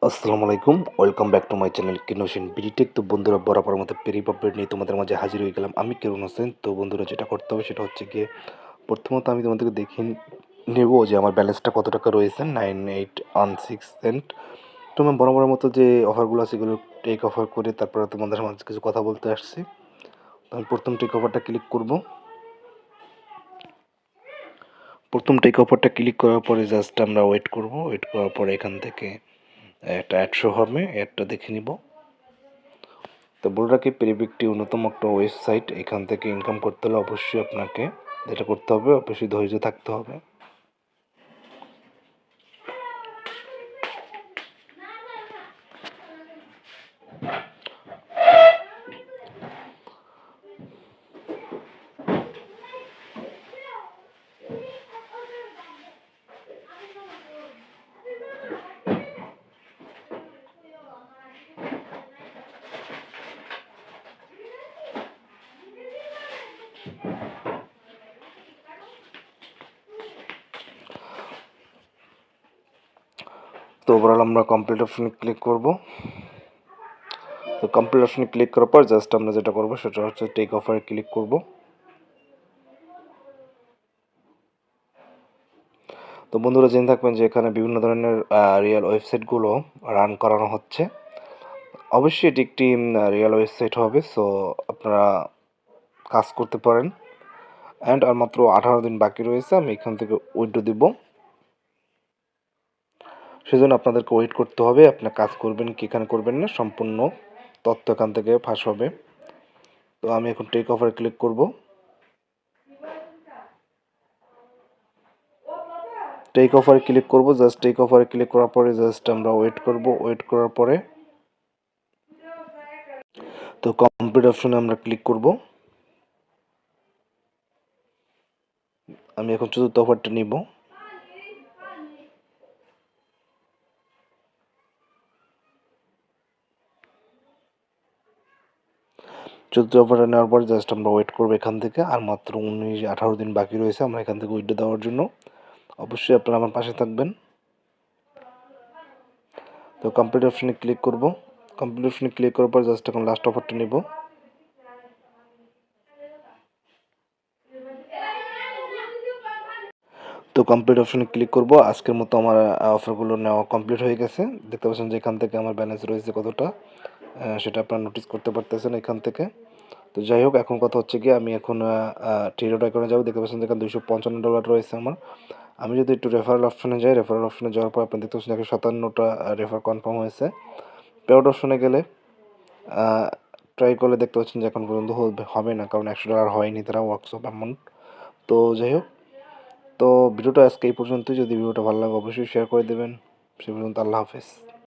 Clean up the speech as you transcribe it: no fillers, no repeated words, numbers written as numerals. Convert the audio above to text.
আসসালামু আলাইকুম, welcome back to my channel কিনোশিন বিডিটেক। তো বন্ধুরা, বরাবর মতো পেরিপ আপডেট নিয়ে তোমাদের মাঝে হাজির হয়ে গেলাম। আমি কেরুন হোসেন। তো বন্ধুরা, যেটা করতে হবে সেটা হচ্ছে গিয়ে প্রথমত আমি তোমাদেরকে দেখে নেব যে আমার ব্যালেন্সটা কত টাকা রয়েছে, 9816 সেন্ট। তো আমি বরাবরের মতো যে অফারগুলো আছে সেগুলো টেক অফার করে তারপরে তোমাদের মাঝে কিছু কথা বলতে আসছি। তো আমি প্রথম টেক অফারটা ক্লিক করব। প্রথম টেক অফারটা ক্লিক করার পরে জাস্ট আমরা ওয়েট করব। ওয়েট করার পরে এখান থেকে একটা অ্যাড শো হবে, অ্যাডটা দেখে নিব। তো বলে রাখি, পেরিপ একটি অন্যতম একটা ওয়েবসাইট। এখান থেকে ইনকাম করতে হলে অবশ্যই আপনাকে যেটা করতে হবে, অবশ্যই ধৈর্য থাকতে হবে। তো ওভারঅল আমরা কমপ্লিট অপশনে ক্লিক করব। তো কমপ্লিট অপশনে ক্লিক করার পর জাস্ট আমরা যেটা করব সেটা হচ্ছে টেক অফারে ক্লিক করব। তো বন্ধুরা, জেনে থাকবেন যে এখানে বিভিন্ন ধরনের রিয়েল ওয়েবসাইটগুলো রান করানো হচ্ছে। অবশ্যই এটি একটি রিয়েল ওয়েবসাইট হবে, সো আপনারা কাজ করতে পারেন। অ্যান্ড আর মাত্র 18 দিন বাকি রয়েছে, আমি এখান থেকে উইথড্র দিব। সেজন্য আপনাদেরকে ওয়েট করতে হবে। আপনি কাজ করবেন কি এখানে করবেন না, সম্পূর্ণ তথ্য এখান থেকে ফাঁস হবে। তো আমি এখন টেক অফারে ক্লিক করব। টেক অফারে ক্লিক করব। জাস্ট টেক অফারে ক্লিক করার পরে জাস্ট আমরা ওয়েট করব। ওয়েট করার পরে তো কমপ্লিট অপশনে আমরা ক্লিক করব। আমি এখন চতুর্থ অফারটা নিব। চতুর্থ অফারটা নেওয়ার পর জাস্ট আমরা ওয়েট করবো এখান থেকে। আর মাত্র 18 দিন বাকি রয়েছে আমরা এখান থেকে উইথড্র দেওয়ার জন্য। অবশ্যই আপনারা আমার পাশে থাকবেন। তো কমপ্লিট অপশনে ক্লিক করব। কমপ্লিট অপশনে ক্লিক করার পর জাস্ট এখন লাস্ট অফারটা নিব। তো কমপ্লিট অপশনে ক্লিক করব। আজকের মতো আমার অফারগুলো নেওয়া কমপ্লিট হয়ে গেছে। দেখতে পাচ্ছেন যে এখান থেকে আমার ব্যালেন্স রয়েছে কতটা, সেটা আপনারা নোটিস করতে পারতেছেন এখান থেকে। তো যাই হোক, এখন কথা হচ্ছে কি আমি এখন ট্রেডো আইকনে যাবো। দেখতে পাচ্ছেন যেখানে $255 রয়েছে আমার। আমি যদি একটু রেফারেল অপশনে যাই, রেফারেল অপশনে যাওয়ার পর আপনি দেখতে পাচ্ছেন এখন 57টা রেফার কনফার্ম হয়েছে। পেআউট অপশনে গেলে ট্রাই করলে দেখতে পাচ্ছেন যে এখন পর্যন্ত হবে না, কারণ $100 হয়নি তারা ওয়ার্কশপ অ্যামাউন্ট। তো যাই হোক, তো ভিডিওটা আজকে এই পর্যন্তই। যদি ভিডিওটা ভালো লাগে অবশ্যই শেয়ার করে দেবেন। সে পর্যন্ত আল্লাহ হাফেজ।